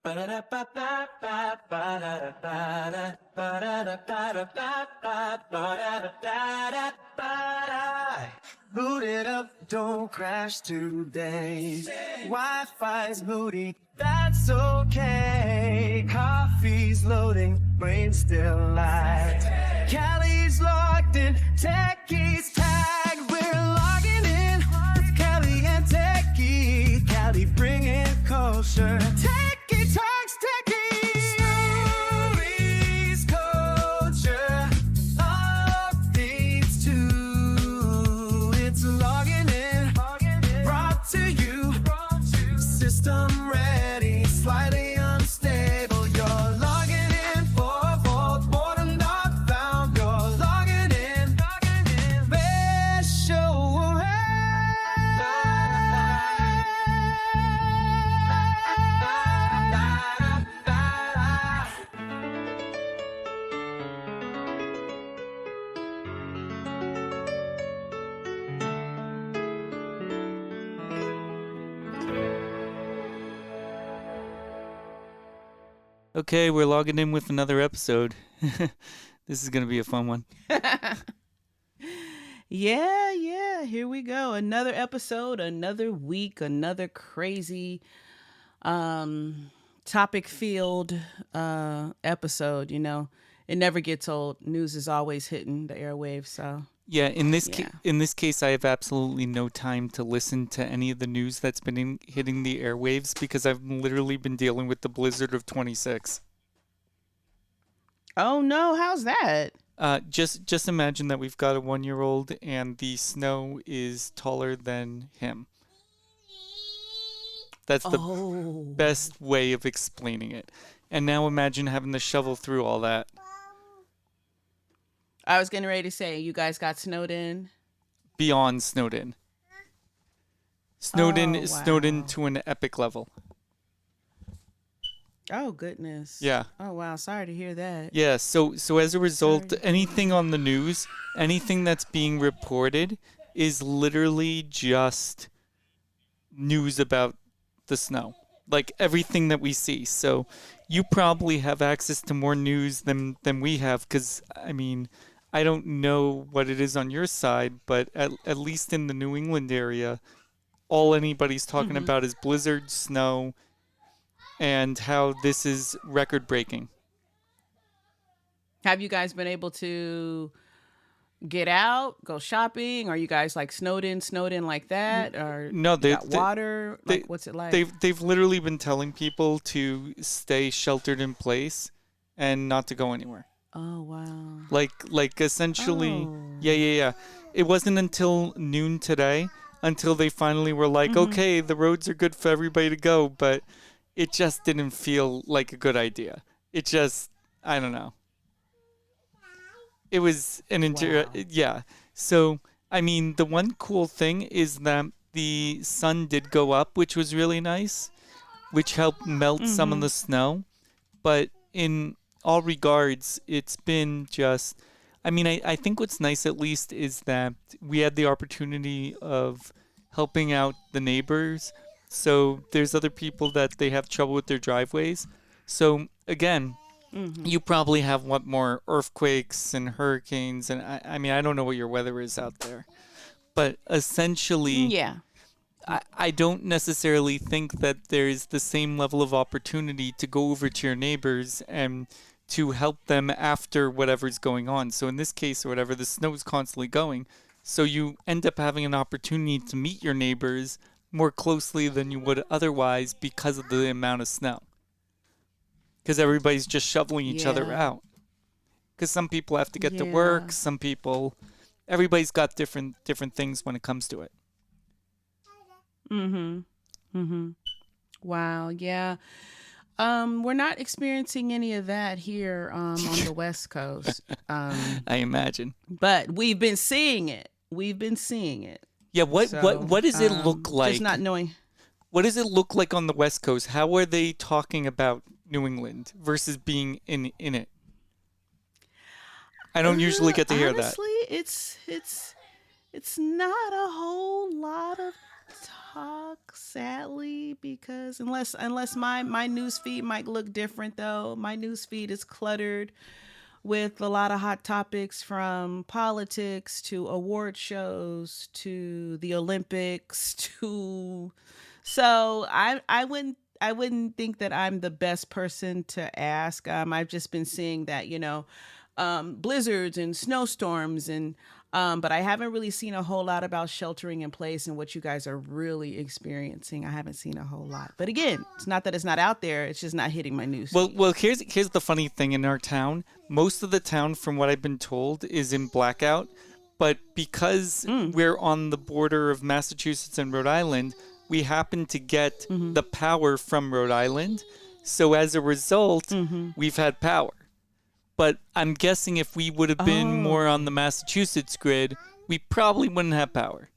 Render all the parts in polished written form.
Boot it up, don't crash today. Wi-Fi's moody, that's okay. Coffee's loading, brain's still light. Callie's locked in, Techie's tagged. We're logging in with Callie and Techie. Callie bringing culture. Techie talks Techie. Stories, culture, updates too. It's logging in, brought to you. System ready, slightly unstable. You're logging in for a vault, boredom not found. You're logging in, best show around. Okay, we're logging in with another episode. This is going to be a fun one. Yeah, here we go. Another episode, another week, another crazy topic-filled episode, you know. It never gets old. News is always hitting the airwaves, so... Yeah, in this case, I have absolutely no time to listen to any of the news that's been hitting the airwaves because I've literally been dealing with the blizzard of 26. Oh no, how's that? Just imagine that we've got a 1-year-old and the snow is taller than him. That's the best way of explaining it. And now imagine having to shovel through all that. I was getting ready to say, you guys got snowed in? Beyond snowed in. Snowed in Wow. to an epic level. Oh, goodness. Yeah. Oh, wow. Sorry to hear that. Yeah, so as a result, Sorry. anything on the news, anything that's being reported is literally just news about the snow. Like everything that we see. So you probably have access to more news than we have because, I mean, I don't know what it is on your side, but at least in the New England area, all anybody's talking about is blizzard, snow, and how this is record-breaking. Have you guys been able to get out, go shopping? Are you guys like snowed in like that? Or No, you got water? Like, what's it like? They've literally been telling people to stay sheltered in place and not to go anywhere. Oh, wow. Like essentially, Oh. yeah. It wasn't until noon today until they finally were like, okay, the roads are good for everybody to go, but it just didn't feel like a good idea. It just, I don't know. It was an yeah. So, I mean, the one cool thing is that the sun did go up, which was really nice, which helped melt some of the snow. But in all regards, it's been just, I mean, I think what's nice at least is that we had the opportunity of helping out the neighbors. So there's other people that they have trouble with their driveways. So again, you probably have more earthquakes and hurricanes. And I mean, I don't know what your weather is out there. But essentially, Yeah. I don't necessarily think that there's the same level of opportunity to go over to your neighbors and to help them after whatever's going on. So in this case or whatever, the snow's constantly going. So you end up having an opportunity to meet your neighbors more closely than you would otherwise because of the amount of snow. Because everybody's just shoveling each other out. Because some people have to get to work. Some people, everybody's got different things when it comes to it. Wow. Yeah. We're not experiencing any of that here on the West Coast. I imagine. But we've been seeing it. Yeah, what does it look like? Just not knowing. What does it look like on the West Coast? How are they talking about New England versus being in it? I don't usually get to hear that. Honestly, it's not a whole lot of talk, sadly, because unless my news feed might look different, though. My news feed is cluttered with a lot of hot topics, from politics to award shows to the Olympics to. So I wouldn't think that I'm the best person to ask. I've just been seeing that, blizzards and snowstorms, and but I haven't really seen a whole lot about sheltering in place and what you guys are really experiencing. I haven't seen a whole lot. But again, it's not that it's not out there, it's just not hitting my news. Well, here's the funny thing in our town. Most of the town, from what I've been told, is in blackout. But because we're on the border of Massachusetts and Rhode Island, we happen to get the power from Rhode Island. So as a result, we've had power. But I'm guessing if we would have been more on the Massachusetts grid, we probably wouldn't have power.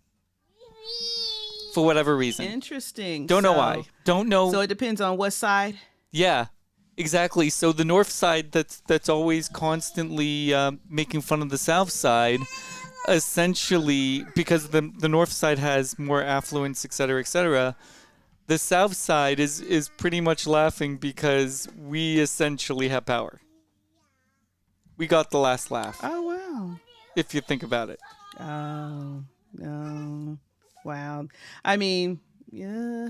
For whatever reason. Interesting. Don't know why. Don't know. So it depends on what side? Yeah, exactly. So the north side that's always constantly making fun of the south side, essentially, because the north side has more affluence, et cetera, the south side is pretty much laughing because we essentially have power. We got the last laugh. Oh, wow. If you think about it. Oh, no. Wow. I mean, yeah.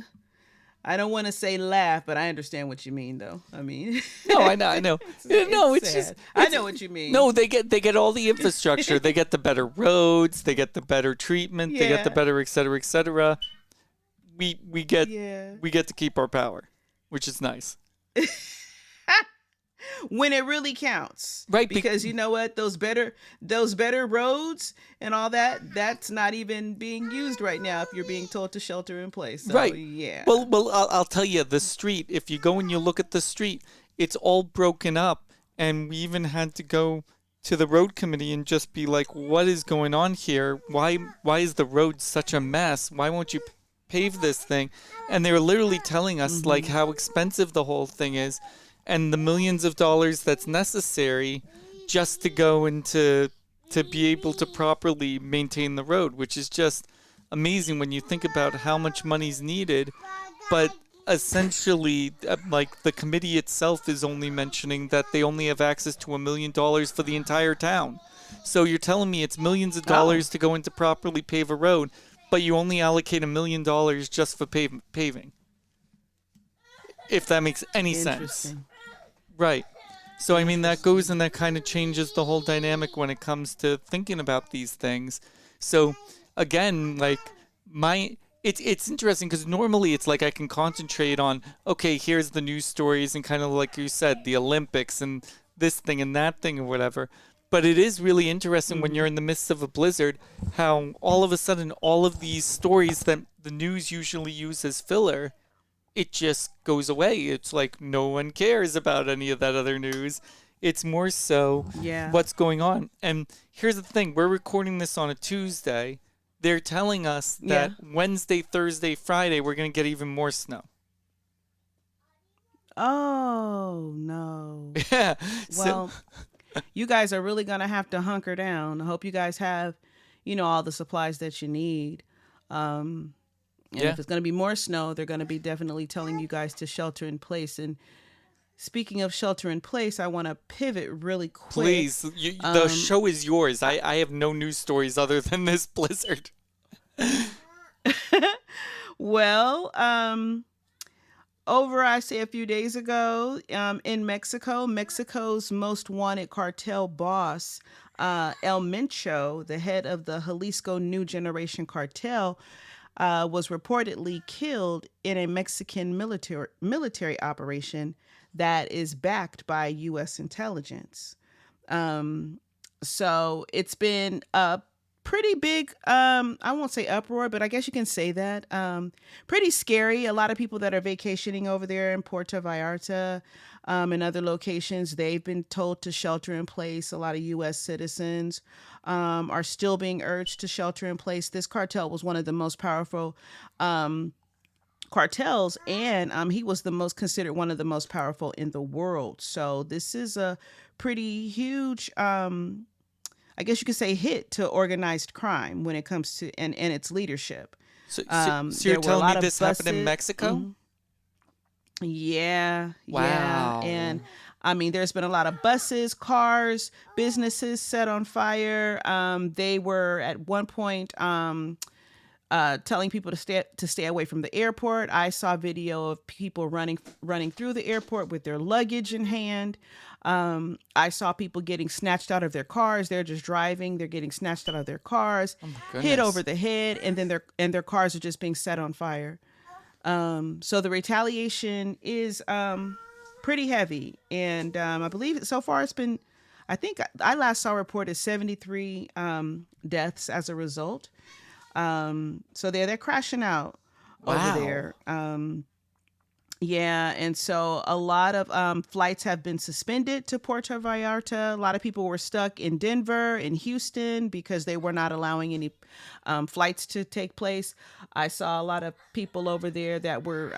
I don't want to say laugh, but I understand what you mean, though. I mean, no, I know. It's sad. just. I know what you mean. No, they get all the infrastructure. They get the better roads. They get the better treatment. They get the better, et cetera, et cetera. We get to keep our power, which is nice. When it really counts, right? Because you know what, those better roads and all that's not even being used right now if you're being told to shelter in place. So, right. Yeah. Well, I'll tell you, the street. If you go and you look at the street, it's all broken up, and we even had to go to the road committee and just be like, "What is going on here? Why is the road such a mess? Why won't you pave this thing?" And they were literally telling us like how expensive the whole thing is. And the millions of dollars that's necessary just to go and to be able to properly maintain the road, which is just amazing when you think about how much money's needed. But essentially, like, the committee itself is only mentioning that they only have access to $1 million for the entire town. So you're telling me it's millions of dollars to go in to properly pave a road, but you only allocate $1 million just for paving. If that makes any sense. Right. So, I mean, that goes and that kind of changes the whole dynamic when it comes to thinking about these things. So, again, like, it's interesting because normally it's like I can concentrate on, okay, here's the news stories and kind of like you said, the Olympics and this thing and that thing or whatever. But it is really interesting when you're in the midst of a blizzard, how all of a sudden all of these stories that the news usually use as filler, it just goes away. It's like no one cares about any of that other news. It's more so what's going on. And here's the thing. We're recording this on a Tuesday. They're telling us that Wednesday, Thursday, Friday, we're going to get even more snow. Oh, no. Yeah. Well, you guys are really going to have to hunker down. I hope you guys have, all the supplies that you need. And if it's going to be more snow, they're going to be definitely telling you guys to shelter in place. And speaking of shelter in place, I want to pivot really quick. Please, the show is yours. I have no news stories other than this blizzard. Well, I say a few days ago, in Mexico's most wanted cartel boss, El Mencho, the head of the Jalisco New Generation Cartel, was reportedly killed in a Mexican military operation that is backed by U.S. intelligence. So it's been a pretty big, I won't say uproar, but I guess you can say that. Pretty scary. A lot of people that are vacationing over there in Puerto Vallarta and other locations, they've been told to shelter in place. A lot of U.S. citizens are still being urged to shelter in place. This cartel was one of the most powerful cartels, and he was considered one of the most powerful in the world. So this is a pretty huge, I guess you could say, hit to organized crime when it comes to and its leadership. So you're There were a telling me lot of this happened in buses. Mexico? Mhm. Yeah, yeah. Wow. And I mean, there's been a lot of buses, cars, businesses set on fire. They were at one point telling people to stay away from the airport. I saw video of people running through the airport with their luggage in hand. I saw people getting snatched out of their cars. They're just driving. They're getting snatched out of their cars, Oh my hit goodness. over the head, and then their cars are just being set on fire. So the retaliation is pretty heavy, and I believe so far it's been. I think I last saw reported 73 deaths as a result. So they're crashing out over Wow. there. Yeah, and so a lot of flights have been suspended to Puerto Vallarta. A lot of people were stuck in Denver and Houston because they were not allowing any flights to take place. I saw a lot of people over there that were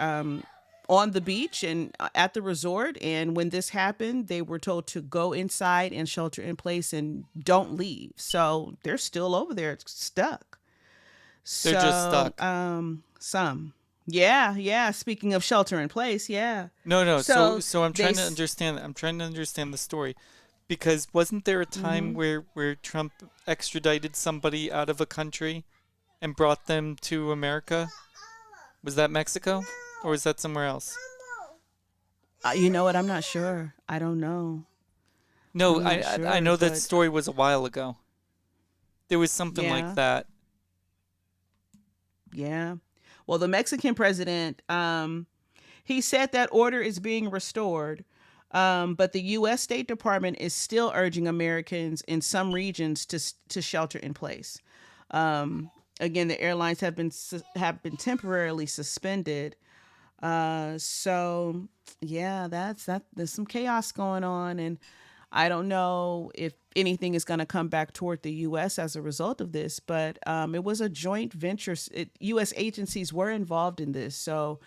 on the beach and at the resort. And when this happened, they were told to go inside and shelter in place and don't leave. So they're still over there stuck. They're just stuck. Some. Yeah, yeah. Speaking of shelter in place, yeah. No. So I'm they trying to s- understand. I'm trying to understand the story, because wasn't there a time where Trump extradited somebody out of a country and brought them to America? Was that Mexico, or was that somewhere else? You know what? I'm not sure. I don't know. No, I'm not I sure, know that but story was a while ago. There was something like yeah, that. yeah. Well, the Mexican president, he said that order is being restored, but the U.S. State Department is still urging Americans in some regions to shelter in place. Again, the airlines have been temporarily suspended. So yeah, that's that. There's some chaos going on, and I don't know if anything is going to come back toward the U.S. as a result of this, but it was a joint venture. U.S. agencies were involved in this. So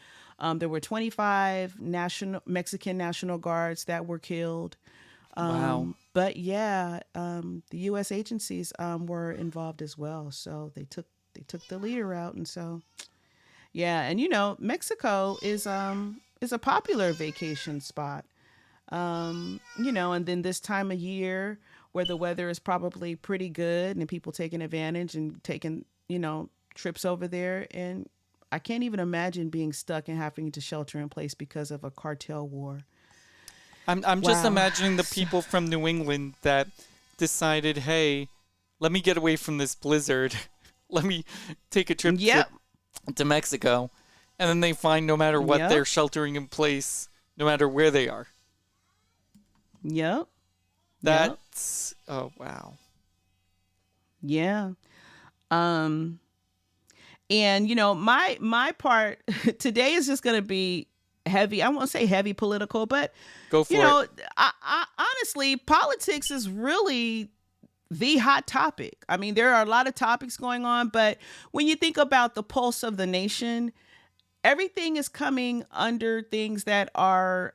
there were 25 Mexican National Guards that were killed. Wow. But yeah, the U.S. agencies were involved as well. So they took the leader out, and so yeah, and Mexico is a popular vacation spot. And then this time of year where the weather is probably pretty good and people taking advantage and taking, trips over there. And I can't even imagine being stuck and having to shelter in place because of a cartel war. I'm just Wow. imagining the people from New England that decided, hey, let me get away from this blizzard. Let me take a trip Yep. to Mexico. And then they find no matter what, Yep. they're sheltering in place, no matter where they are. Yep. Yep. That's, oh, wow. Yeah. Um, and my part today is just going to be heavy. I won't say heavy political, but Go for it. I honestly, politics is really the hot topic. I mean, there are a lot of topics going on, but when you think about the pulse of the nation, everything is coming under things that are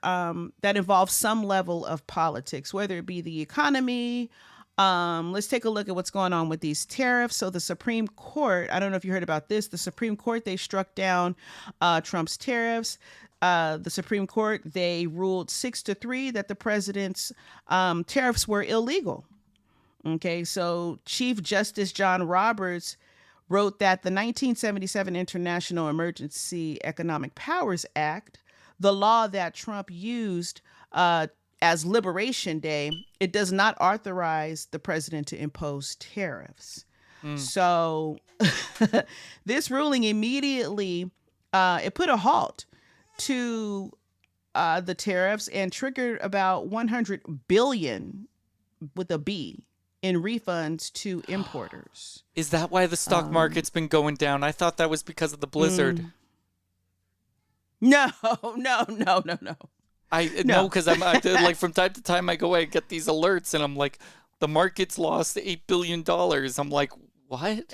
that involve some level of politics, whether it be the economy. Let's take a look at what's going on with these tariffs. So the Supreme Court, I don't know if you heard about this, the Supreme Court, they struck down Trump's tariffs. The Supreme Court, they ruled 6-3 that the president's tariffs were illegal. Okay, so Chief Justice John Roberts wrote that the 1977 International Emergency Economic Powers Act, the law that Trump used as Liberation Day, it does not authorize the president to impose tariffs. So this ruling immediately it put a halt to the tariffs and triggered about 100 billion with a B in refunds to importers. Is that why the stock market's been going down? I thought that was because of the blizzard. No, no, no, no, no. I know, because I'm like, from time to time I go and get these alerts and I'm like, the market's lost $8 billion. I'm like, what?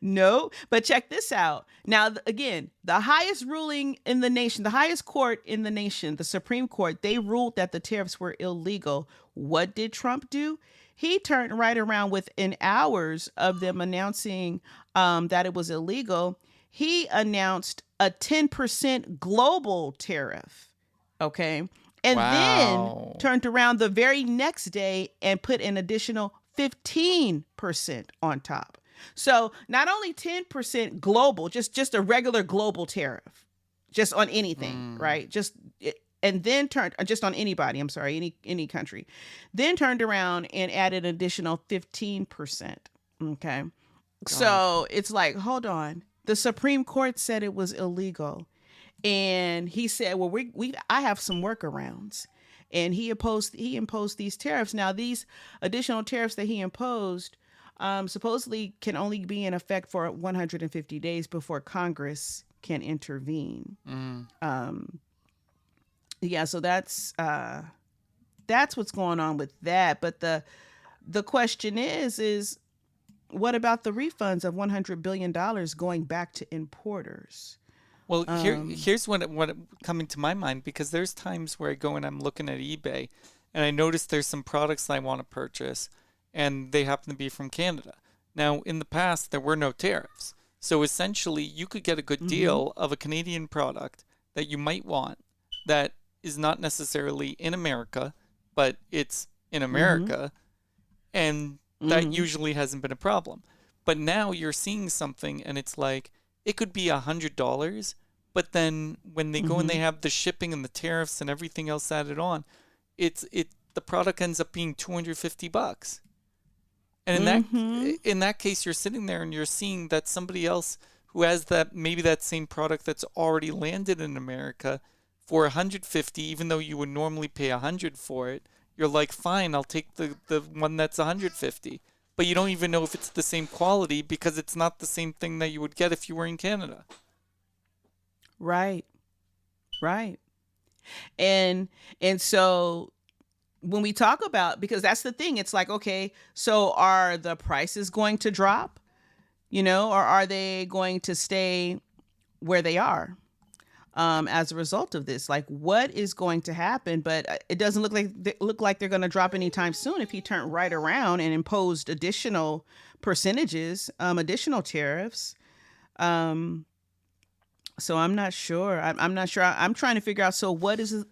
No, but check this out. Now, again, the highest ruling in the nation, the highest court in the nation, the Supreme Court, they ruled that the tariffs were illegal. What did Trump do? he turned right around within hours of them announcing that it was illegal. He announced a 10% global tariff. Okay. And then Wow. turned around the very next day and put an additional 15% on top. So not only 10% global, just a regular global tariff, just on anything, right? And then turned just on anybody. I'm sorry, any country. Then turned around and added an additional 15%. Okay, so it's like, hold on. The Supreme Court said it was illegal, and he said, well, I have some workarounds. And he imposed these tariffs. Now, these additional tariffs that he imposed supposedly can only be in effect for 150 days before Congress can intervene. Yeah, so that's what's going on with that. But the question is what about the refunds of $100 billion going back to importers? Well, here's what coming to my mind, because there's times where I go and I'm looking at eBay and I notice there's some products I want to purchase and they happen to be from Canada. Now, in the past, there were no tariffs. So essentially, you could get a good deal of a Canadian product that you might want that is not necessarily in America, but it's in America. And that usually hasn't been a problem. But now you're seeing something and it's like, it could be $100, but then when they go and they have the shipping and the tariffs and everything else added on, the product ends up being $250. And in that case, you're sitting there and you're seeing that somebody else who has maybe that same product that's already landed in America for $150, even though you would normally pay $100 for it, you're like, fine, I'll take the one that's $150. But you don't even know if it's the same quality because it's not the same thing that you would get if you were in Canada. Right. And so when we talk about, because that's the thing, it's like, okay, so are the prices going to drop, or are they going to stay where they are as a result of this? Like, what is going to happen? But it doesn't look like they're going to drop anytime soon if he turned right around and imposed additional percentages, additional tariffs. So I'm not sure. I'm not sure. I'm trying to figure out. So what is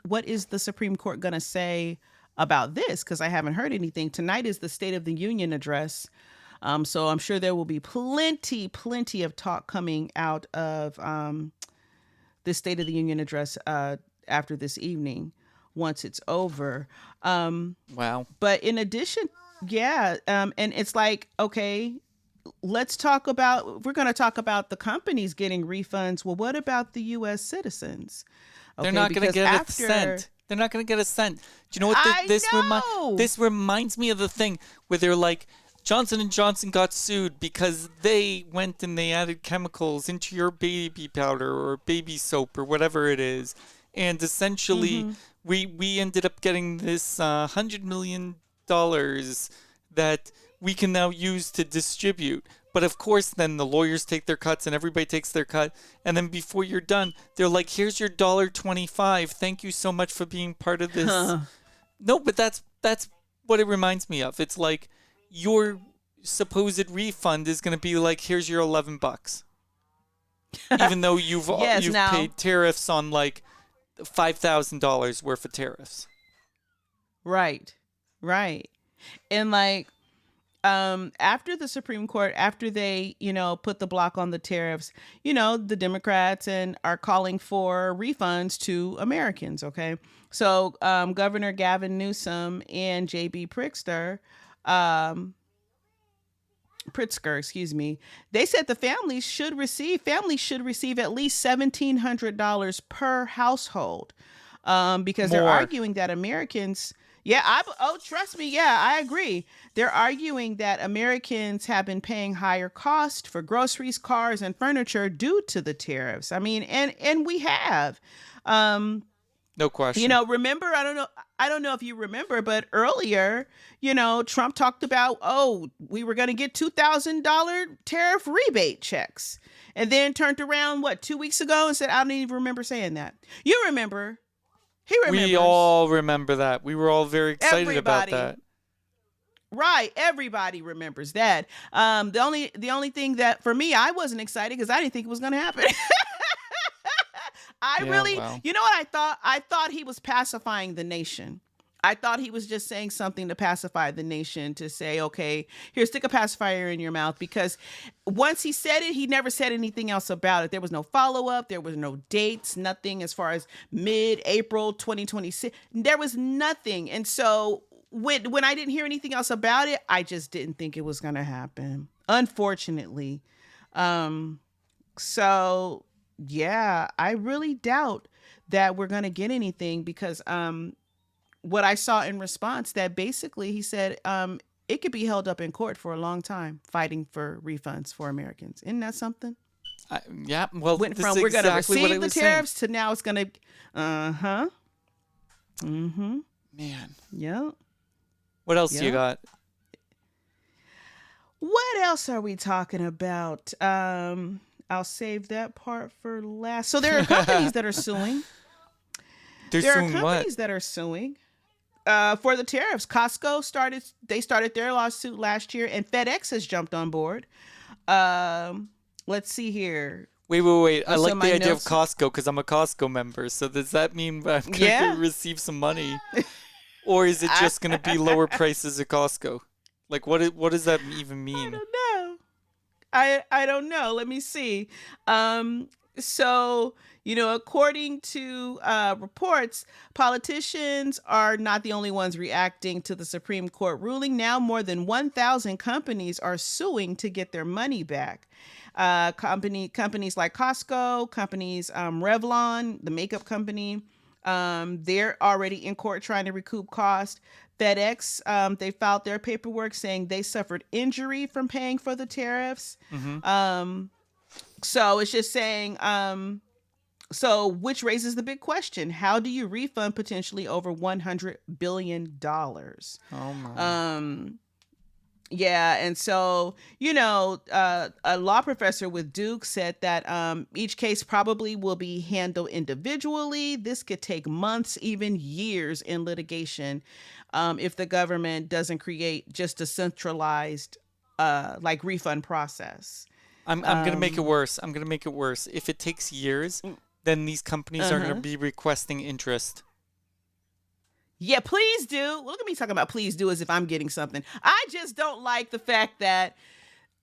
the Supreme Court going to say about this? Because I haven't heard anything. Tonight is the State of the Union address. So I'm sure there will be plenty of talk coming out of the State of the Union address after this evening, once it's over. Wow. But in addition, and it's like, okay, we're going to talk about the companies getting refunds. Well, what about the U.S. citizens? Okay, they're not going to get a cent. They're not going to get a cent. Do you know what this reminds me of? The thing where they're like, Johnson & Johnson got sued because they went and they added chemicals into your baby powder or baby soap or whatever it is. And essentially, we ended up getting this $100 million that we can now use to distribute. But of course, then the lawyers take their cuts and everybody takes their cut. And then before you're done, they're like, here's your $1.25. Thank you so much for being part of this. No, but that's what it reminds me of. It's like, your supposed refund is going to be like, here's your $11, even though you've paid tariffs on like $5,000 worth of tariffs. Right. And like, after the Supreme Court, after they, put the block on the tariffs, the Democrats are calling for refunds to Americans. Okay. So, Governor Gavin Newsom and J.B. Pritzker, they said the families should receive at least $1,700 per household, because they're arguing that Americans, trust me, I agree. They're arguing that Americans have been paying higher cost for groceries, cars, and furniture due to the tariffs. I mean, and we have. No question. Remember, I don't know if you remember, but earlier, Trump talked about, we were going to get $2,000 tariff rebate checks, and then turned around, 2 weeks ago, and said, I don't even remember saying that. You remember. He remembers. We all remember that. We were all very excited about that. Right. Everybody remembers that. The only thing that for me, I wasn't excited because I didn't think it was going to happen. I Yeah, really, well. you know what I thought? I thought he was pacifying the nation. I thought he was just saying something to pacify the nation, to say, okay, here, stick a pacifier in your mouth. Because once he said it, he never said anything else about it. There was no follow-up. There was no dates, nothing as far as mid-April 2026. There was nothing. And so when I didn't hear anything else about it, I just didn't think it was going to happen, unfortunately. So, yeah, I really doubt that we're going to get anything because what I saw in response, that basically he said it could be held up in court for a long time, fighting for refunds for Americans. Isn't that something? Yeah, well, Went this from is we're going to exactly what I receive the was saying. tariffs to now it's going to, Man, Yep. what else you Yep. got? What else are we talking about? I'll save that part for last. So there are companies that are suing. They're There are suing companies what? that are suing for the tariffs. Costco started their lawsuit last year, and FedEx has jumped on board. Let's see here. Wait. I So like my the idea of notes- Costco because I'm a Costco member. So does that mean I'm going to Yeah. receive some money? Or is it just going to be lower prices at Costco? Like, what does that even I mean? don't know. I don't know. Let me see. So, according to reports, politicians are not the only ones reacting to the Supreme Court ruling. Now, more than 1,000 companies are suing to get their money back. Companies like Costco, companies Revlon, the makeup company, they're already in court trying to recoup cost. FedEx, they filed their paperwork saying they suffered injury from paying for the tariffs. So it's just saying, which raises the big question: how do you refund potentially over $100 billion? Oh my. Yeah, and so, a law professor with Duke said that each case probably will be handled individually. This could take months, even years in litigation, if the government doesn't create just a centralized refund process. I'm going to make it worse. I'm going to make it worse. If it takes years, then these companies are going to be requesting interest. Yeah, please do. Look at me talking about please do as if I'm getting something. I just don't like the fact that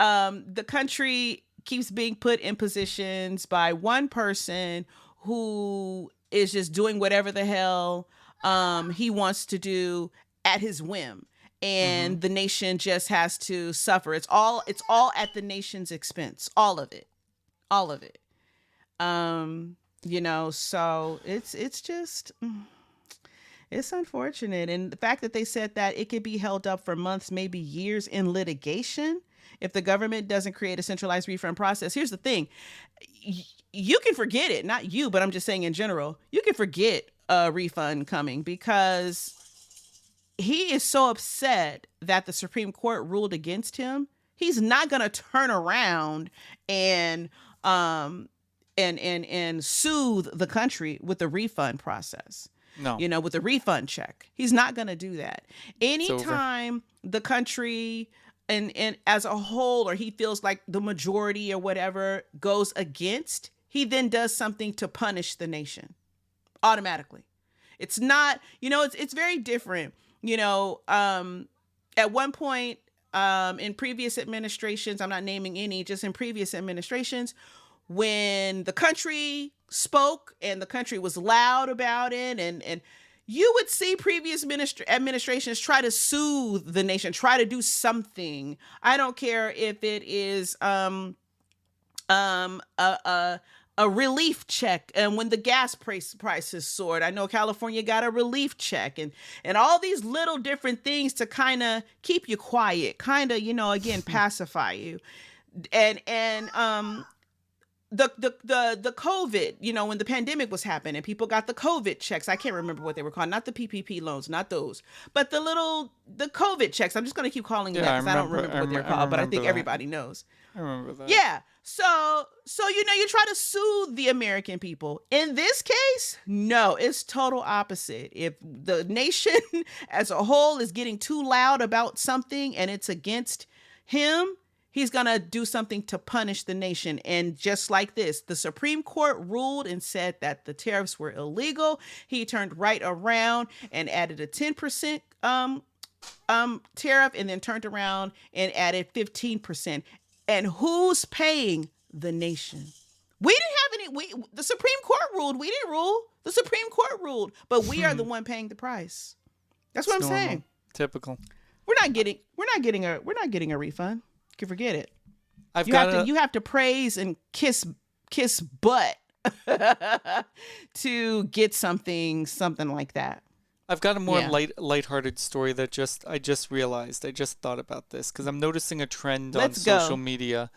the country keeps being put in positions by one person who is just doing whatever the hell he wants to do at his whim. And the nation just has to suffer. It's all at the nation's expense. All of it. So it's just... It's unfortunate. And the fact that they said that it could be held up for months, maybe years in litigation, if the government doesn't create a centralized refund process. Here's the thing. You can forget it. Not you, but I'm just saying in general. You can forget a refund coming because he is so upset that the Supreme Court ruled against him. He's not going to turn around and soothe the country with the refund process. No. With a refund check. He's not going to do that. It's over. Anytime the country and as a whole, or he feels like the majority or whatever goes against, he then does something to punish the nation automatically. It's not, it's very different. At one point in previous administrations, I'm not naming any, just in previous administrations, when the country spoke and the country was loud about it, and you would see previous administrations try to soothe the nation, try to do something. I don't care if it is a relief check, and when the gas prices soared, I know California got a relief check, and all these little different things to kind of keep you quiet, kind of again pacify you, and the COVID, when the pandemic was happening, people got the COVID checks. I can't remember what they were called, not the PPP loans, not those, but the COVID checks. I'm just going to keep calling them that because I don't remember what they're called, but I think everybody knows. I remember that. Yeah. So you try to soothe the American people. In this case, no, it's total opposite. If the nation as a whole is getting too loud about something and it's against him, he's going to do something to punish the nation. And just like this, the Supreme Court ruled and said that the tariffs were illegal. He turned right around and added a 10% tariff, and then turned around and added 15%. And who's paying? The nation. We didn't have any. The Supreme Court ruled. We didn't rule. The Supreme Court ruled, but we are the one paying the price. That's what I'm saying. Typical. We're not getting a refund. You can forget it. You have to praise and kiss butt to get something like that. I've got a more lighthearted story that I just realized. I just thought about this because I'm noticing a trend on social media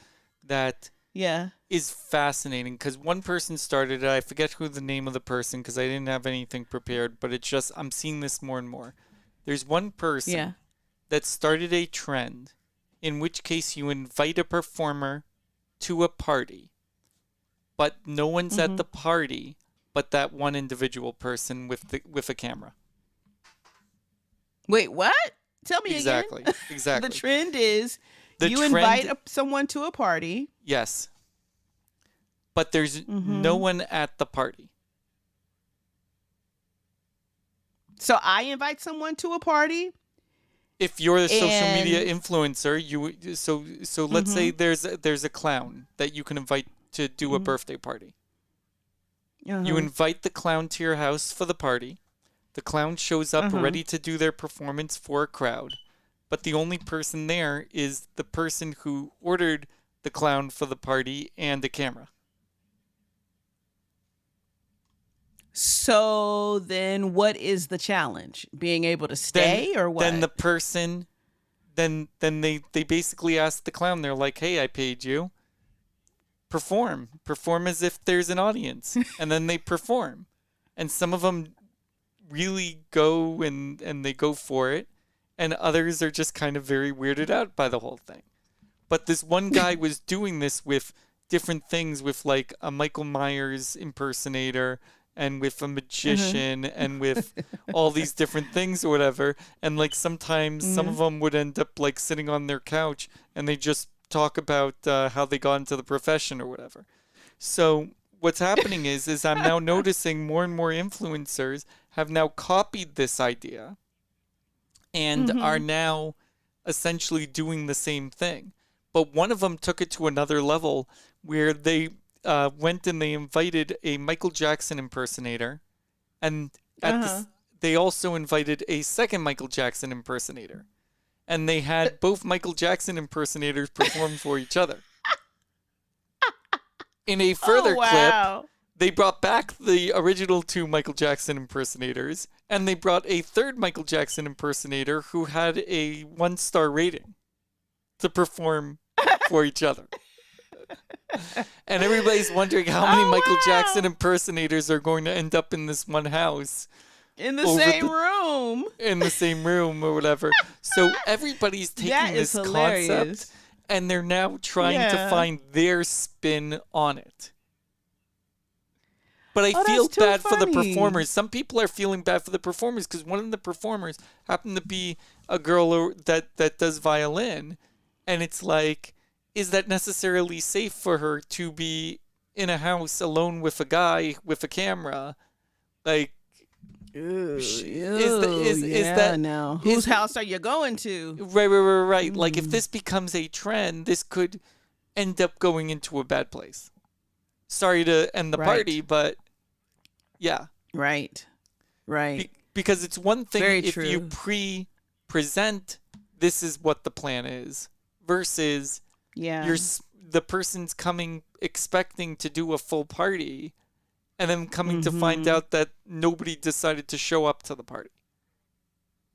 that is fascinating. Because one person started it. I forget who the name of the person because I didn't have anything prepared. But it's just I'm seeing this more and more. There's one person that started a trend in which case you invite a performer to a party, but no one's at the party but that one individual person with a camera. Wait, what? Tell me exactly. again. Exactly. The trend is invite someone to a party. Yes. But there's no one at the party. So I invite someone to a party. If you're a social media influencer, so let's say there's a clown that you can invite to do a birthday party. You invite the clown to your house for the party. The clown shows up ready to do their performance for a crowd. But the only person there is the person who ordered the clown for the party and a camera. So then what is the challenge? Being able to stay or what? Then the person, then they basically ask the clown, they're like, hey, I paid you. Perform as if there's an audience. And then they perform. And some of them really go and they go for it. And others are just kind of very weirded out by the whole thing. But this one guy was doing this with different things, with like a Michael Myers impersonator and with a magician and with all these different things or whatever. And like sometimes some of them would end up like sitting on their couch and they just talk about how they got into the profession or whatever. So what's happening is I'm now noticing more and more influencers have now copied this idea and are now essentially doing the same thing. But one of them took it to another level where they went and they invited a Michael Jackson impersonator, and they also invited a second Michael Jackson impersonator. And they had both Michael Jackson impersonators perform for each other. In a further clip, they brought back the original two Michael Jackson impersonators, and they brought a third Michael Jackson impersonator who had a 1-star rating to perform for each other. And everybody's wondering how many Michael Jackson impersonators are going to end up in this one house. In the same room. In the same room or whatever. So everybody's taking this concept and they're now trying to find their spin on it. But I feel bad for the performers. Some people are feeling bad for the performers because one of the performers happened to be a girl that does violin. And it's like, is that necessarily safe for her to be in a house alone with a guy with a camera? Like, is that now? Whose house are you going to? Right. Like, if this becomes a trend, this could end up going into a bad place. Sorry to end the party, but yeah. Right. Because it's one thing if you present this is what the plan is versus the person's coming expecting to do a full party and then coming to find out that nobody decided to show up to the party.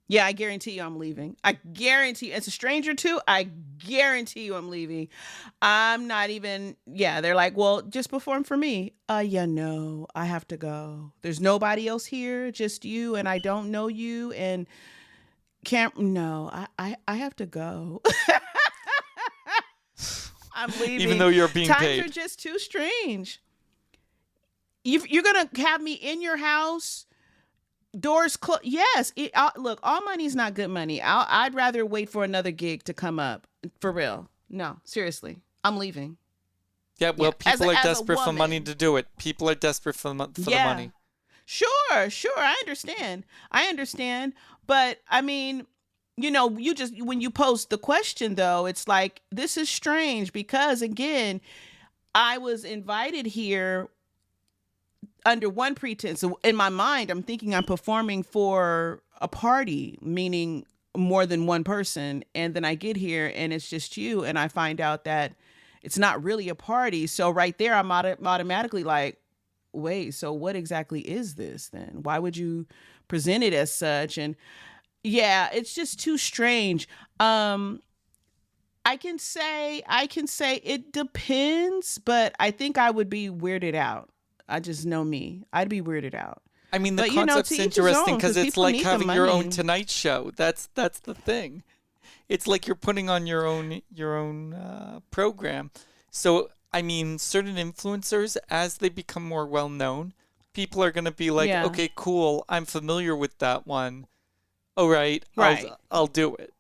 Yeah, I guarantee you I'm leaving. I guarantee you. It's a stranger too. I guarantee you I'm leaving. I'm not even, they're like, well, just perform for me. No, I have to go. There's nobody else here, just you, and I don't know you, and I have to go. I'm leaving. Even though you're being Times paid. are just too strange. You're going to have me in your house, doors closed. Yes. Look, all money's not good money. I'd rather wait for another gig to come up. For real. No, seriously. I'm leaving. Yeah, well, people are as a desperate for money woman. to do it. People are desperate for the money. Sure. I understand. But I mean, you just, when you post the question though, it's like, this is strange because again, I was invited here under one pretense. So in my mind, I'm thinking I'm performing for a party, meaning more than one person. And then I get here and it's just you. And I find out that it's not really a party. So right there, I'm automatically like, wait, so what exactly is this then? Why would you present it as such? And yeah, it's just too strange. I can say it depends, but I think I would be weirded out. I just know me. I'd be weirded out. I mean, the But, concept's to each his interesting own, because 'cause it's people like need the having your own money. Tonight Show. That's the thing. It's like you're putting on your own program. So I mean, certain influencers, as they become more well known, people are gonna be like, Yeah. okay, cool, I'm familiar with that one. All right, Right. I'll do it.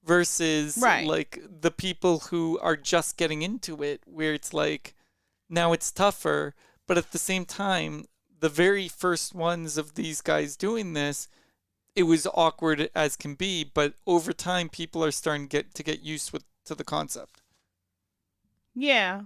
Versus Right. like the people who are just getting into it, where it's like now it's tougher, but at the same time, the very first ones of these guys doing this, it was awkward as can be, but over time people are starting to get used to the concept. Yeah.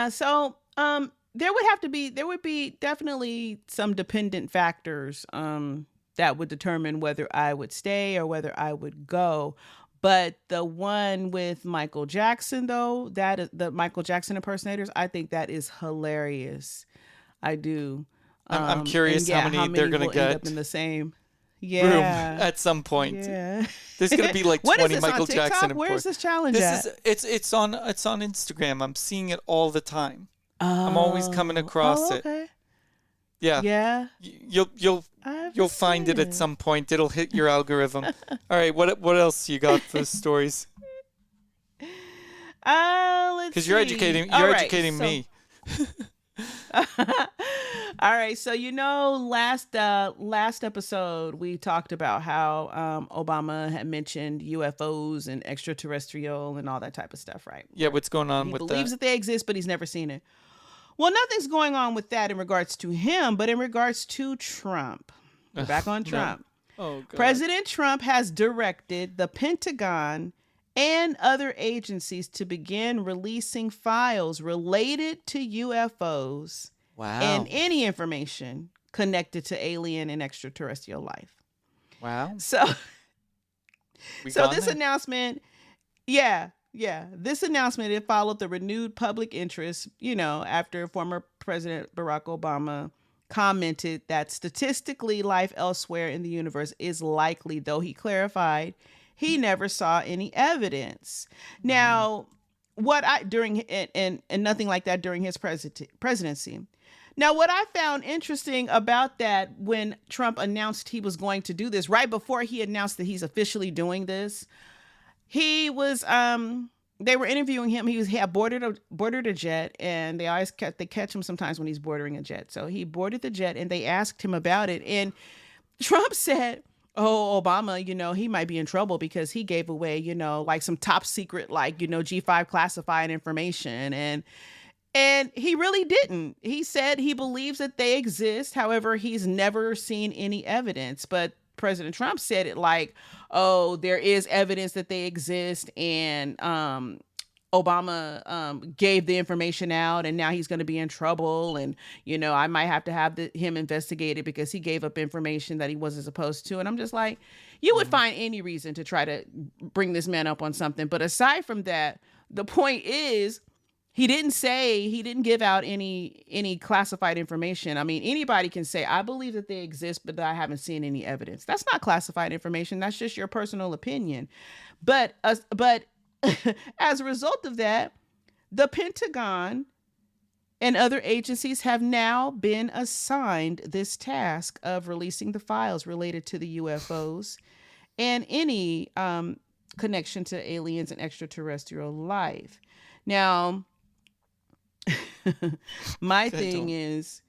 So, there would be definitely some dependent factors, that would determine whether I would stay or whether I would go. But the one with Michael Jackson, though, that is the Michael Jackson impersonators, I think that is hilarious. I do. I'm curious how many they're gonna will end up get in the same. room Yeah. at some point. Yeah. There's gonna be like What is 20 this Michael on TikTok? Jackson Where is this challenge This at? is it's on Instagram. I'm seeing it all the time. I'm always coming across it. Okay. Yeah. Yeah. You'll find it at some point. It'll hit your algorithm. All right, what else you got for stories? Let's Because you're see. educating All right, educating so- me. All right, so last episode we talked about how Obama had mentioned UFOs and extraterrestrial and all that type of stuff, right? Yeah, what's going on He with believes that? that they exist, but he's never seen it. Well, nothing's going on with that in regards to him, but in regards to Trump. We're back on No. Trump. Oh God. President Trump has directed the Pentagon and other agencies to begin releasing files related to UFOs Wow. and any information connected to alien and extraterrestrial life. Wow. So We So gone this there? announcement, this announcement, it followed the renewed public interest, after former President Barack Obama commented that statistically life elsewhere in the universe is likely, though he clarified he never saw any evidence. Now, and nothing like that during his presidency. Now, what I found interesting about that, when Trump announced he was going to do this, right before he announced that he's officially doing this, he was they were interviewing him. He had boarded a jet, and they catch him sometimes when he's boarding a jet. So he boarded the jet, and they asked him about it, and Trump said, "Oh, Obama, he might be in trouble because he gave away, like some top secret, like, G5 classified information." And he really didn't. He said he believes that they exist. However, he's never seen any evidence. But President Trump said it like, oh, there is evidence that they exist. And Obama gave the information out, and now he's going to be in trouble. And, I might have to have him investigated because he gave up information that he wasn't supposed to. And I'm just like, you would find any reason to try to bring this man up on something. But aside from that, the point is, he didn't give out any classified information. I mean, anybody can say, I believe that they exist, but I haven't seen any evidence. That's not classified information. That's just your personal opinion. But as a result of that, the Pentagon and other agencies have now been assigned this task of releasing the files related to the UFOs and any connection to aliens and extraterrestrial life. Now, my Go ahead, thing Dawn. is,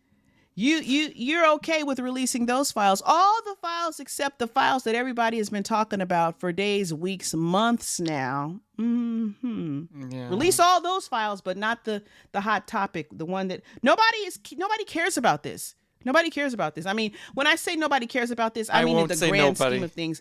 you're okay with releasing those files, all the files except the files that everybody has been talking about for days, weeks, months now. Yeah. Release all those files, but not the hot topic, the one that nobody cares about this. Nobody cares about this. I mean, when I say nobody cares about this, I I mean in won't the say grand scheme nobody. of things.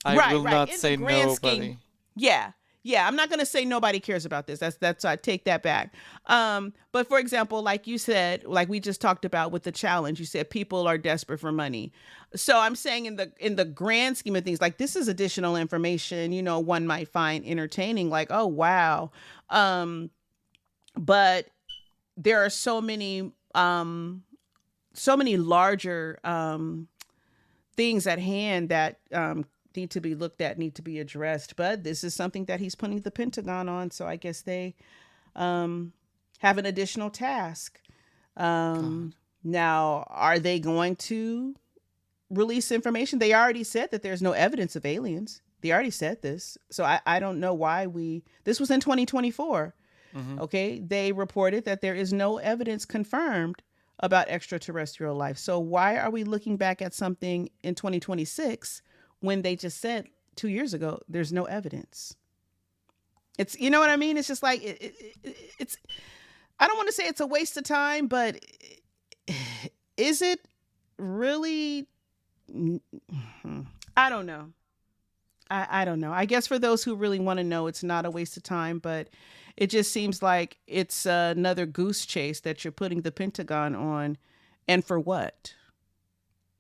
I Right, will right. not In the say grand nobody. scheme, yeah, yeah. I'm not gonna say nobody cares about this. That's I take that back. But for example, like you said, like we just talked about with the challenge, you said people are desperate for money. So I'm saying in the grand scheme of things, like this is additional information. One might find entertaining, like, oh wow. But there are so many larger things at hand that need to be looked at, need to be addressed. But this is something that he's putting the Pentagon on, so I guess they have an additional task. God. Now, are they going to release information? They already said that there's no evidence of aliens. They already said this, so I don't know why this was in 2024. Mm-hmm. Okay, they reported that there is no evidence confirmed about extraterrestrial life. So why are we looking back at something in 2026 when they just said 2 years ago there's no evidence? It's, you know what I mean? It's just like it's. I don't want to say it's a waste of time, but is it really? I don't know. I don't know. I guess for those who really want to know, it's not a waste of time, but it just seems like it's another goose chase that you're putting the Pentagon on. And for what?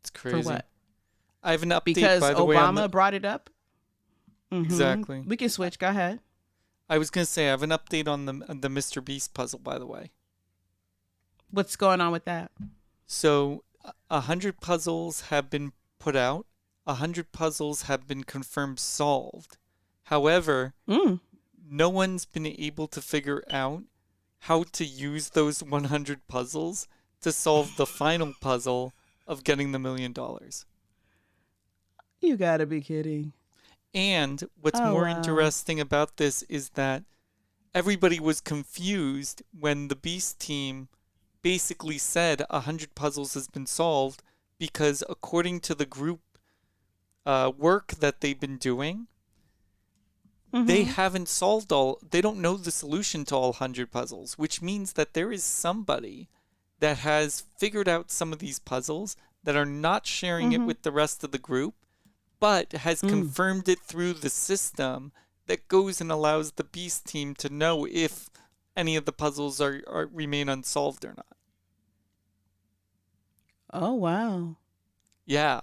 It's crazy. For what? I have an update, Because by the way. Obama brought it up? Mhm. Exactly. We can switch. Go ahead. I was going to say, I have an update on the Mr. Beast puzzle, by the way. What's going on with that? So, 100 puzzles have been put out. 100 puzzles have been confirmed solved. However, no one's been able to figure out how to use those 100 puzzles to solve the final puzzle of getting the $1 million. You gotta be kidding. And what's Oh, more wow. interesting about this is that everybody was confused when the Beast team basically said 100 puzzles has been solved, because according to the group work that they've been doing, they haven't solved they don't know the solution to all 100 puzzles, which means that there is somebody that has figured out some of these puzzles that are not sharing it with the rest of the group, but has confirmed it through the system that goes and allows the Beast team to know if any of the puzzles are remain unsolved or not. Oh, wow. Yeah.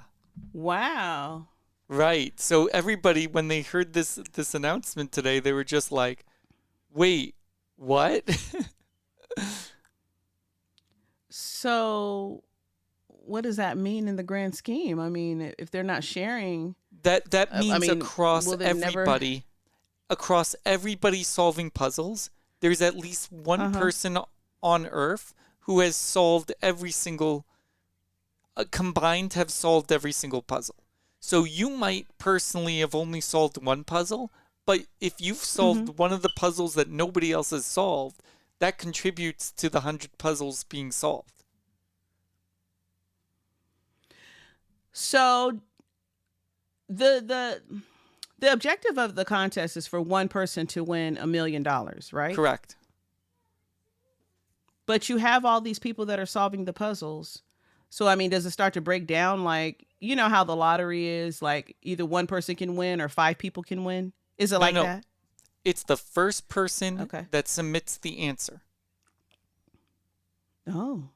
Wow. Right. So everybody, when they heard this announcement today, they were just like, wait, what? So what does that mean in the grand scheme? I mean, if they're not sharing, That means I mean, across will they never- everybody solving puzzles, there's at least one person on Earth who has solved every single, combined have solved every single puzzle. So you might personally have only solved one puzzle, but if you've solved one of the puzzles that nobody else has solved, that contributes to the 100 puzzles being solved. So the objective of the contest is for one person to win $1 million, right? Correct. But you have all these people that are solving the puzzles. So, I mean, does it start to break down, like, you know how the lottery is, like either one person can win or 5 people can win? Is it like No. that? It's the first person Okay. that submits the answer. Oh.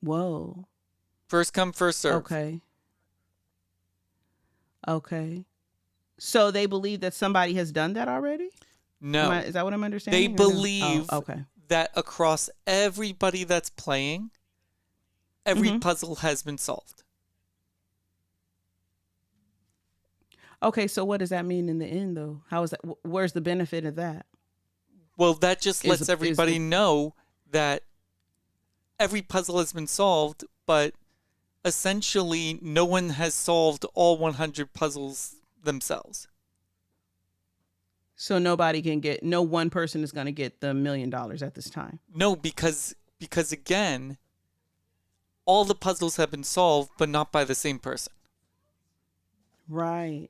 Whoa. First come, first serve. Okay. Okay. So they believe that somebody has done that already? No. Is that what I'm understanding? They or no? believe Oh, okay. that across everybody that's playing, every puzzle has been solved. Okay, so what does that mean in the end, though? How is that? Where's the benefit of that? Well, that just lets Is everybody know that every puzzle has been solved, but essentially no one has solved all 100 puzzles themselves. So no one person is going to get the $1 million at this time. No, because again, all the puzzles have been solved, but not by the same person. Right.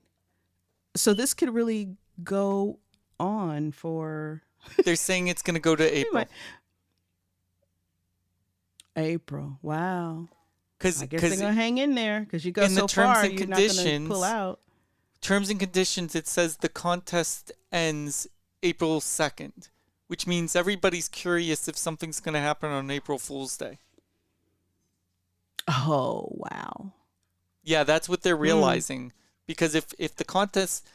So this could really go on for They're saying it's going to go to April. April. Wow. Because I guess they're going to hang in there because you go in the so terms far, and you're not going to conditions, pull out. terms and conditions, it says the contest ends April 2nd, which means everybody's curious if something's going to happen on April Fool's Day. Oh, wow. Yeah, that's what they're realizing. Because if the contest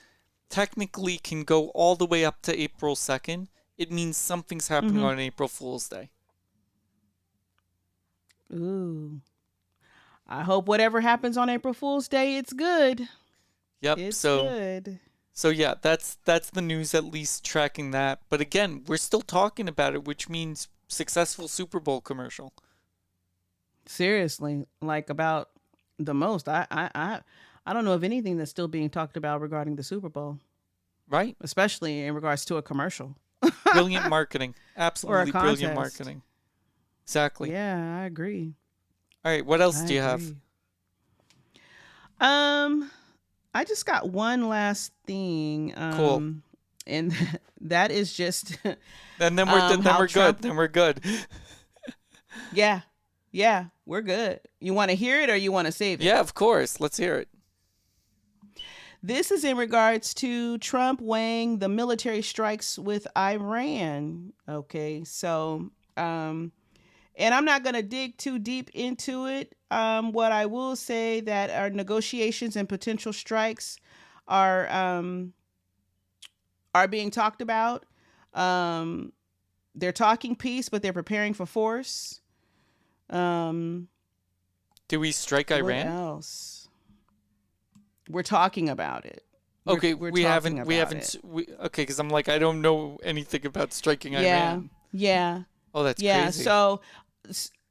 technically can go all the way up to April 2nd, it means something's happening on April Fool's Day. Ooh. I hope whatever happens on April Fool's Day, it's good. Yep. It's so good. So yeah, that's the news, at least tracking that. But again, we're still talking about it, which means successful Super Bowl commercial. Seriously, like about the most. I don't know of anything that's still being talked about regarding the Super Bowl, Right? especially in regards to a commercial. Brilliant marketing. Absolutely brilliant contest. marketing. Exactly. Yeah, I agree. All right, what else do you have? I just got one last thing. Cool. And that is just And then we're how good. Trump- Then we're good. Yeah, we're good. You want to hear it or you want to save it? Yeah, of course. Let's hear it. This is in regards to Trump weighing the military strikes with Iran. Okay, so and I'm not going to dig too deep into it. What I will say that our negotiations and potential strikes are being talked about. They're talking peace, but they're preparing for force. Do we strike Iran? What else? We're talking about it. Okay, we're we talking haven't. about it. Okay, because I'm like, I don't know anything about striking Iran. Yeah. Oh, that's Yeah. crazy.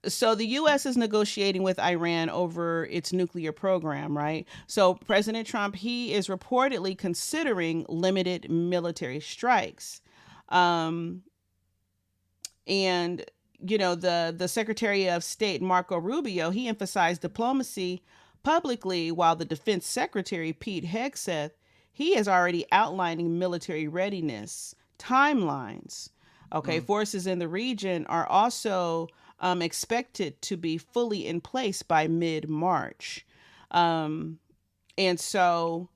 So the U.S. is negotiating with Iran over its nuclear program, right? So President Trump, he is reportedly considering limited military strikes. And, the Secretary of State, Marco Rubio, he emphasized diplomacy publicly, while the Defense Secretary, Pete Hegseth, he is already outlining military readiness timelines. Okay, forces in the region are also expected to be fully in place by mid-March. And so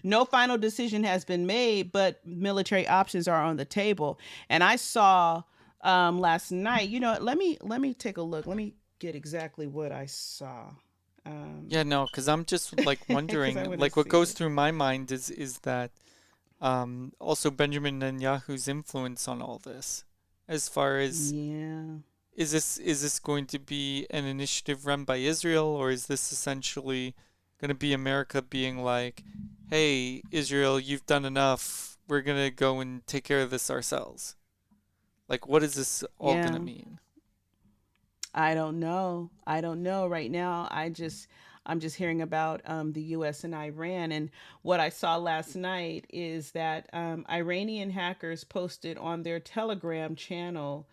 no final decision has been made, but military options are on the table. And I saw last night, let me take a look. Let me get exactly what I saw. Yeah, no, because I'm just like wondering, like what goes through my mind is that also Benjamin Netanyahu's influence on all this, as far as is this going to be an initiative run by Israel, or is this essentially going to be America being like, hey, Israel, you've done enough, we're going to go and take care of this ourselves? Like, what is this all going to mean? I don't know right now. I'm just hearing about the U.S. and Iran. And what I saw last night is that Iranian hackers posted on their Telegram channel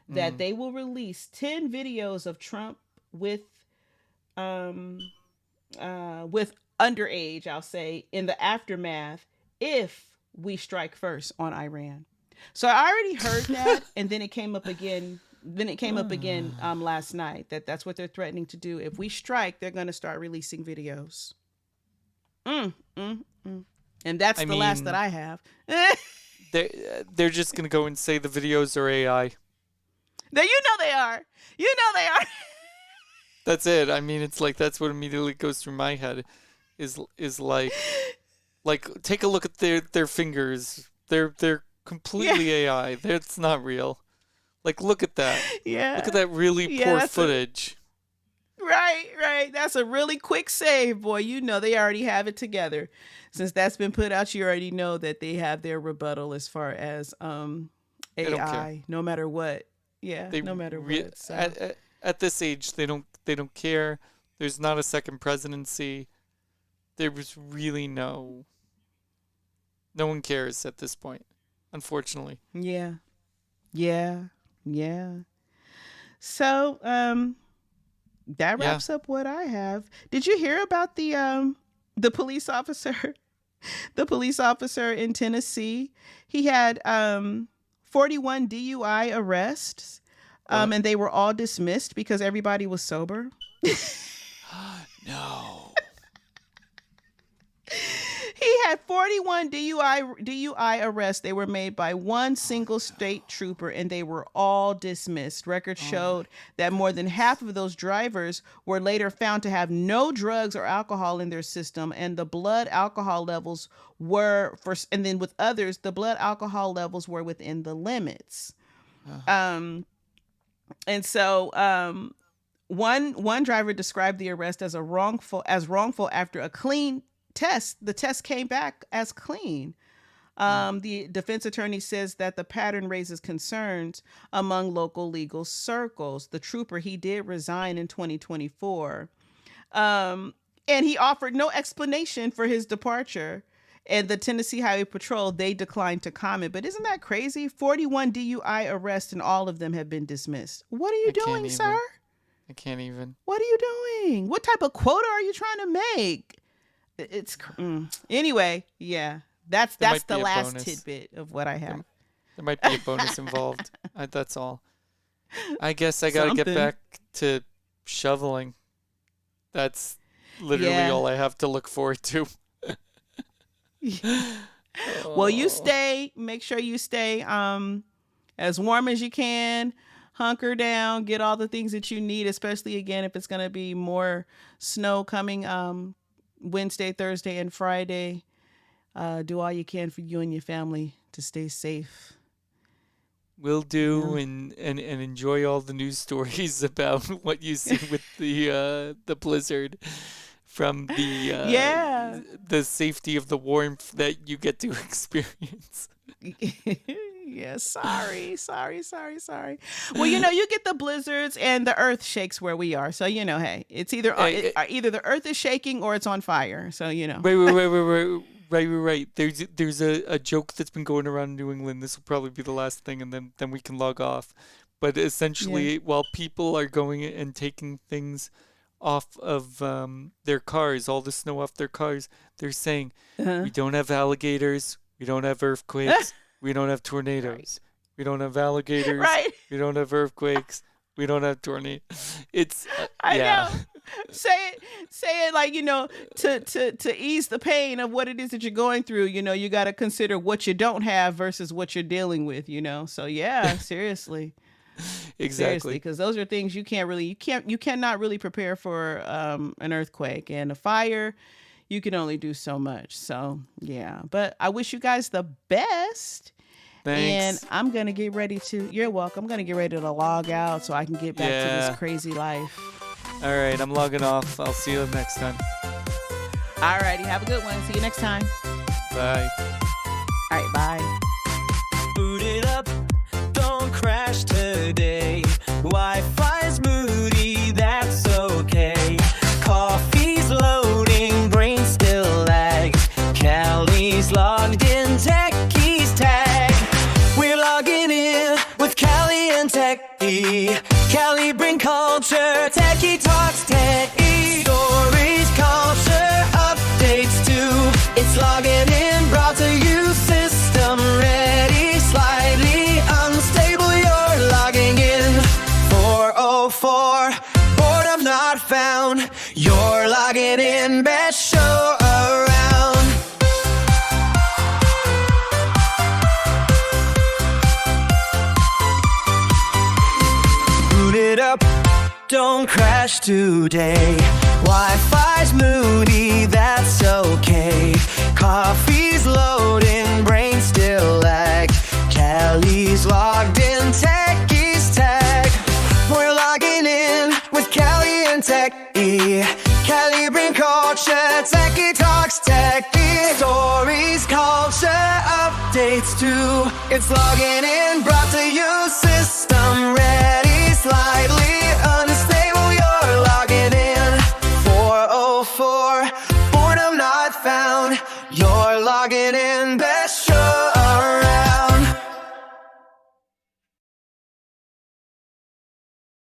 that they will release 10 videos of Trump with underage, I'll say, in the aftermath if we strike first on Iran. So I already heard that, and then it came up again. Last night that's what they're threatening to do. If we strike, they're going to start releasing videos. And that's the last that I have. They're just going to go and say the videos are AI. They are. That's it. I mean, it's like that's what immediately goes through my head is like take a look at their fingers. They're completely AI. That's not real. Like, look at that. Yeah. Look at that really poor footage. Right. That's a really quick save, boy. They already have it together. Since that's been put out, you already know that they have their rebuttal as far as AI, no matter what. Yeah, no matter what. So. At this age, they don't care. There's not a second presidency. There was really no No one cares at this point, unfortunately. Yeah. So, that wraps up what I have. Did you hear about the police officer? The police officer in Tennessee, he had 41 DUI arrests, and they were all dismissed because everybody was sober. No. He had 41 DUI arrests. They were made by one single state trooper, and they were all dismissed. Records showed that more than half of those drivers were later found to have no drugs or alcohol in their system, and the blood alcohol levels were and then with others, the blood alcohol levels were within the limits. And so one driver described the arrest as wrongful after a clean test. The test came back as clean. The defense attorney says that the pattern raises concerns among local legal circles. The trooper, he did resign in 2024. And he offered no explanation for his departure. And the Tennessee Highway Patrol, they declined to comment. But isn't that crazy? 41 DUI arrests and all of them have been dismissed. What are you doing, sir? I can't even. What are you doing? What type of quota are you trying to make? It's anyway, yeah. That's the last bonus. Tidbit of what I have. There might be a bonus involved. That's all. I guess I gotta get back to shoveling. That's literally all I have to look forward to. Well, make sure you stay as warm as you can. Hunker down, get all the things that you need, especially again if it's gonna be more snow coming Wednesday, Thursday, and Friday. Do all you can for you and your family to stay safe. Will do, and enjoy all the news stories about what you see with the blizzard from the safety of the warmth that you get to experience. Yeah, sorry. Well, you get the blizzards and the earth shakes where we are. So, hey, it's either the earth is shaking or it's on fire. So, Right. There's a joke that's been going around New England. This will probably be the last thing, and then we can log off. But essentially, while people are going and taking things off of their cars, all the snow off their cars, they're saying, we don't have alligators, we don't have earthquakes, we don't have tornadoes. We don't have alligators. Right. We don't have earthquakes. We don't have tornadoes. It's I know. Say it like, to ease the pain of what it is that you're going through. You got to consider what you don't have versus what you're dealing with. So yeah, seriously. Exactly. Because those are things you cannot really prepare for an earthquake and a fire. You can only do so much. So yeah, but I wish you guys the best. Thanks. And I'm going to get ready you're welcome. I'm going to get ready to log out so I can get back to this crazy life. All right, I'm logging off. I'll see you next time. All righty, have a good one. See you next time. Bye. All right, bye. Boot it up, don't crash today. Wi-Fi's moody, that's okay. Coffee's loading, brain still lags. Callie's logged in, Techie's tag. We're logging in with Callie and Techie. Callie bring culture, Techie talks Techie. Stories, culture, updates too. It's logging in, brought to you, system ready. Slightly unstable, you're logging in. 404, boredom not found. You're logging in, best show around. Boot it up, don't crash today. Wi-Fi's moody, that's okay. Coffee's loading, brain still lag. Callie's logged in, Techie's tag. We're logging in with Callie and Techie. Callie bring culture, Techie talks Techie. Stories, culture, updates too. It's logging in, brought to you, system ready. Slightly unstable, you're logging in. 404, boredom not found. You're logging